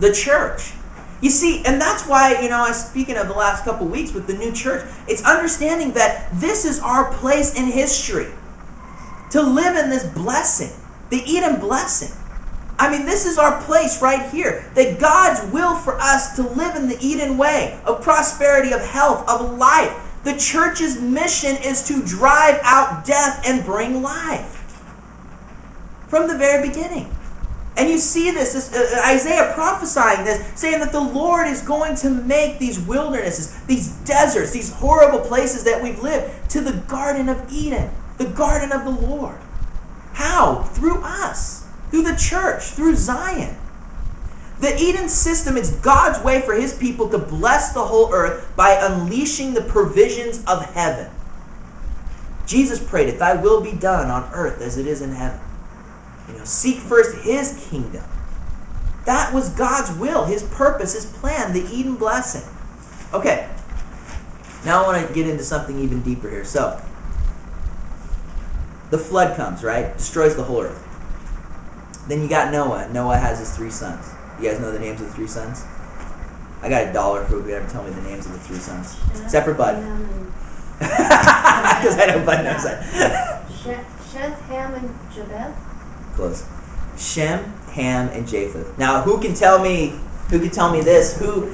the church. You see, and that's why, I was speaking of the last couple weeks with the new church. It's understanding that this is our place in history to live in this blessing, the Eden blessing. I mean, this is our place right here. That God's will for us to live in the Eden way of prosperity, of health, of life. The church's mission is to drive out death and bring life. From the very beginning. And you see this Isaiah prophesying this, saying that the Lord is going to make these wildernesses, these deserts, these horrible places that we've lived, to the Garden of Eden, the garden of the Lord. How? Through us, through the church, through Zion. The Eden system is God's way for His people to bless the whole earth by unleashing the provisions of heaven. Jesus prayed it, "Thy will be done on earth as it is in heaven." Seek first His kingdom. That was God's will, His purpose, His plan, the Eden blessing. Okay, now I want to get into something even deeper here. So, the flood comes, right? Destroys the whole earth. Then you got Noah. Noah has his 3 sons. You guys know the names of the 3 sons? I got $1 for whoever tell me the names of the 3 sons. Except for Bud. Because I know Bud knows that. Shem, Ham, and Japheth? Close. Shem, Ham, and Japheth. Now, who can tell me this? Who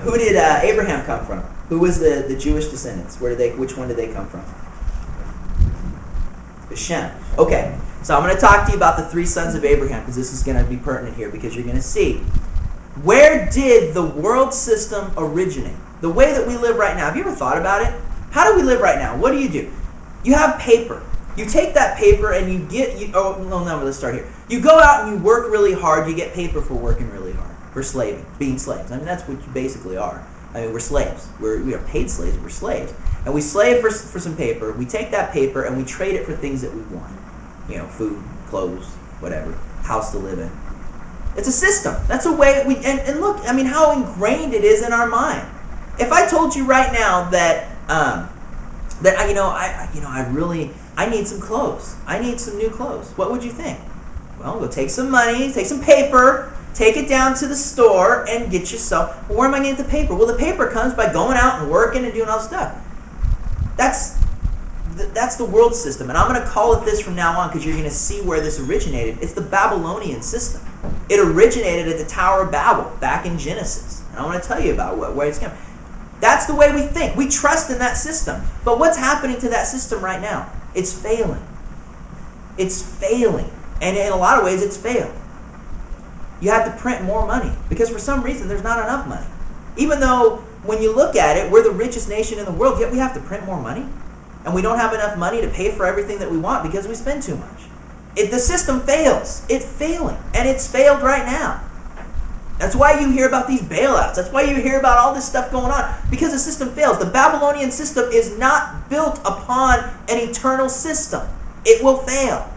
did Abraham come from? Who was the Jewish descendants? Which one did they come from? The Shem. Okay, so I'm going to talk to you about the 3 sons of Abraham, because this is going to be pertinent here, because you're going to see, where did the world system originate? The way that we live right now. Have you ever thought about it? How do we live right now? What do? You have paper. You take that paper and let's start here. You go out and you work really hard. You get paper for working really hard, for slaving, being slaves. I mean, that's what you basically are. I mean, we're slaves. We are paid slaves. We're slaves. And we slave for some paper. We take that paper and we trade it for things that we want. Food, clothes, whatever, house to live in. It's a system. That's a way and look, I mean, how ingrained it is in our mind. If I told you right now that I need some clothes. I need some new clothes. What would you think? Well, go take some money, take some paper, take it down to the store and get yourself. Well, where am I going to get the paper? Well, the paper comes by going out and working and doing all this stuff. That's the world system. And I'm going to call it this from now on because you're going to see where this originated. It's the Babylonian system. It originated at the Tower of Babel back in Genesis. And I want to tell you about where it's coming. That's the way we think. We trust in that system. But what's happening to that system right now? It's failing. It's failing. And in a lot of ways, it's failed. You have to print more money because for some reason, there's not enough money. Even though when you look at it, we're the richest nation in the world, yet we have to print more money. And we don't have enough money to pay for everything that we want because we spend too much. The system fails. It's failing. And it's failed right now. That's why you hear about these bailouts. That's why you hear about all this stuff going on. Because the system fails. The Babylonian system is not built upon an eternal system. It will fail.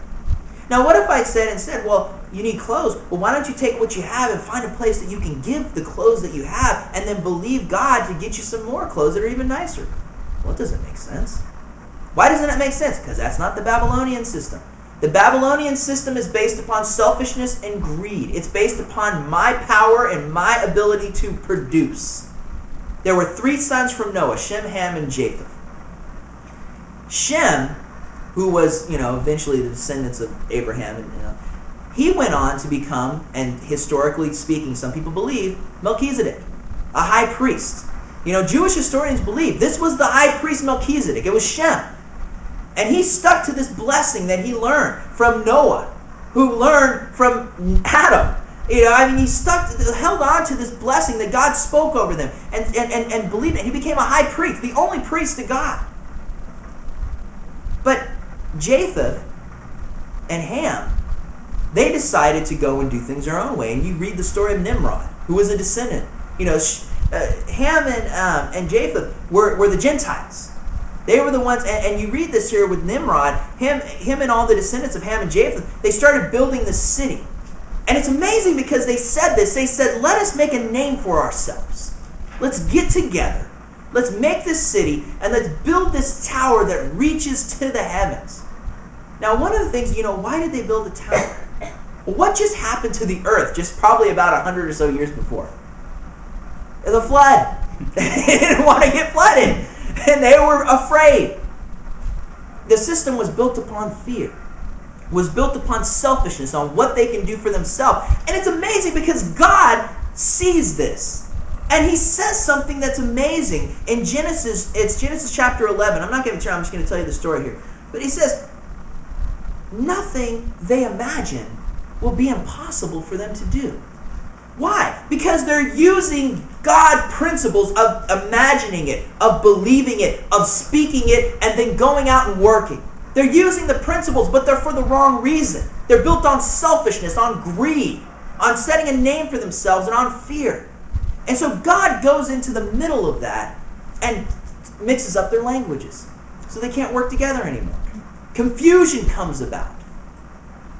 Now, what if I said instead, well, you need clothes. Well, why don't you take what you have and find a place that you can give the clothes that you have and then believe God to get you some more clothes that are even nicer? Well, it doesn't make sense. Why doesn't it make sense? Because that's not the Babylonian system. The Babylonian system is based upon selfishness and greed. It's based upon my power and my ability to produce. There were 3 sons from Noah, Shem, Ham, and Japheth. Shem, who was, eventually the descendants of Abraham, he went on to become, and historically speaking, some people believe, Melchizedek, a high priest. Jewish historians believe this was the high priest Melchizedek. It was Shem. And he stuck to this blessing that he learned from Noah, who learned from Adam. He held on to this blessing that God spoke over them and believed it. He became a high priest, the only priest to God. But Japheth and Ham, they decided to go and do things their own way. And you read the story of Nimrod, who was a descendant. Ham and Japheth were the Gentiles. They were the ones, and you read this here with Nimrod, him and all the descendants of Ham and Japheth, they started building the city. And it's amazing because they said this. They said, let us make a name for ourselves. Let's get together. Let's make this city, and let's build this tower that reaches to the heavens. Now, one of the things, why did they build a tower? Well, what just happened to the earth just probably about 100 or so years before? The flood. They didn't want to get flooded. And they were afraid. The system was built upon fear. Was built upon selfishness, on what they can do for themselves. And it's amazing because God sees this. And he says something that's amazing. In Genesis, it's Genesis chapter 11. I'm not going to turn, I'm just going to tell you the story here. But he says, nothing they imagine will be impossible for them to do. Why? Because they're using God principles of imagining it, of believing it, of speaking it, and then going out and working. They're using the principles, but they're for the wrong reason. They're built on selfishness, on greed, on setting a name for themselves, and on fear. And so God goes into the middle of that and mixes up their languages. So they can't work together anymore. Confusion comes about.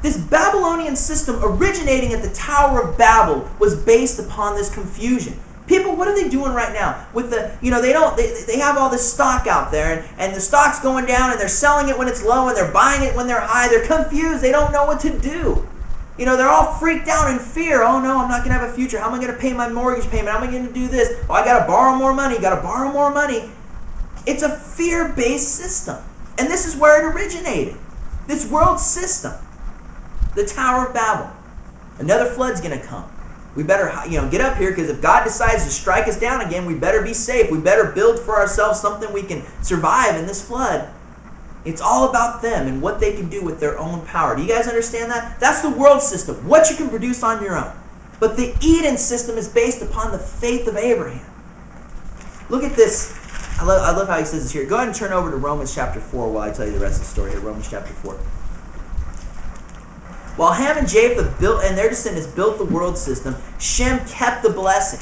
This Babylonian system originating at the Tower of Babel was based upon this confusion. People, what are they doing right now? With the, they have all this stock out there, and the stock's going down, and they're selling it when it's low, and they're buying it when they're high. They're confused. They don't know what to do. They're all freaked out in fear. Oh no, I'm not going to have a future. How am I going to pay my mortgage payment? How am I going to do this? Oh, I got to borrow more money. Got to borrow more money. It's a fear-based system. And this is where it originated. This world system. The Tower of Babel. Another flood's going to come. We better, get up here, because if God decides to strike us down again, we better be safe. We better build for ourselves something we can survive in this flood. It's all about them and what they can do with their own power. Do you guys understand that? That's the world system. What you can produce on your own. But the Eden system is based upon the faith of Abraham. Look at this. I love how he says this here. Go ahead and turn over to Romans chapter 4 while I tell you the rest of the story here. Romans chapter 4. While Ham and Japheth built, and their descendants built the world system, Shem kept the blessing.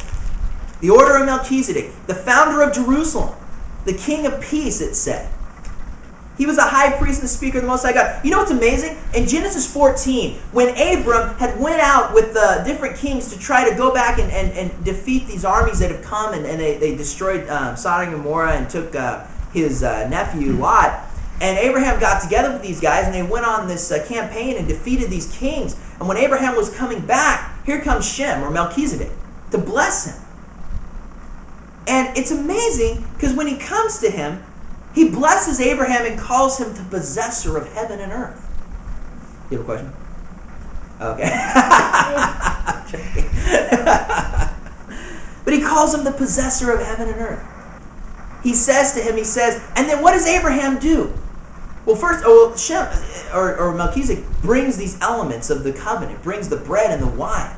The order of Melchizedek, the founder of Jerusalem, the king of peace, it said. He was a high priest and the speaker of the Most High God. You know what's amazing? In Genesis 14, when Abram had went out with the different kings to try to go back and defeat these armies that have come, and they destroyed Sodom and Gomorrah and took his nephew Lot, and Abraham got together with these guys, and they went on this campaign and defeated these kings. And when Abraham was coming back, here comes Shem, or Melchizedek, to bless him. And it's amazing, because when he comes to him, he blesses Abraham and calls him the possessor of heaven and earth. You have a question? Okay. But he calls him the possessor of heaven and earth. He says to him, and then what does Abraham do? Well, first, Shem, or Melchizedek brings these elements of the covenant, brings the bread and the wine.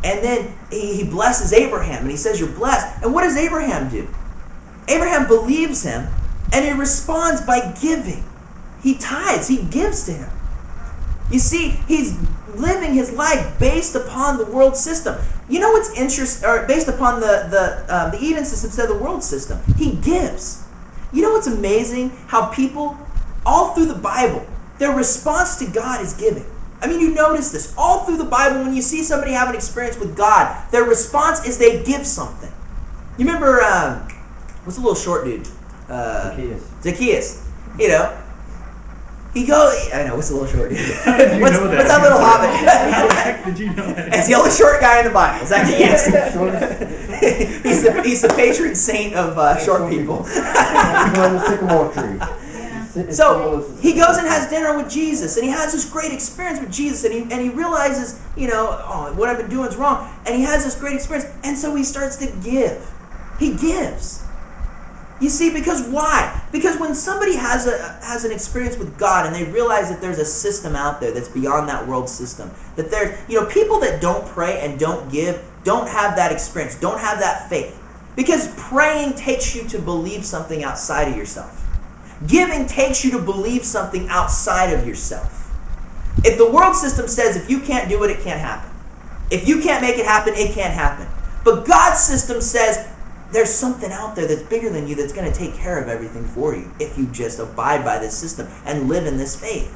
And then he blesses Abraham, and he says, you're blessed. And what does Abraham do? Abraham believes him, and he responds by giving. He tithes, he gives to him. You see, he's living his life based upon the world system. You know what's interesting, or based upon the Eden system instead of the world system? He gives. You know what's amazing? How people, all through the Bible, their response to God is giving. I mean, you notice this. All through the Bible, when you see somebody have an experience with God, their response is they give something. You remember, what's the little short dude? Zacchaeus. He goes, I know, what's the little short dude? What's that little hobbit? Did you know that? It's the only short guy in the Bible. Zacchaeus. he's the patron saint of short people. So he goes and has dinner with Jesus, and he has this great experience with Jesus, and he realizes, what I've been doing is wrong, and he has this great experience, and so he starts to give. He gives. You see, because why? Because when somebody has an experience with God, and they realize that there's a system out there that's beyond that world system, that there's, people that don't pray and don't give, don't have that experience, don't have that faith. Because praying takes you to believe something outside of yourself. Giving takes you to believe something outside of yourself. If the world system says if you can't do it, it can't happen. If you can't make it happen, it can't happen. But God's system says there's something out there that's bigger than you that's going to take care of everything for you if you just abide by this system and live in this faith.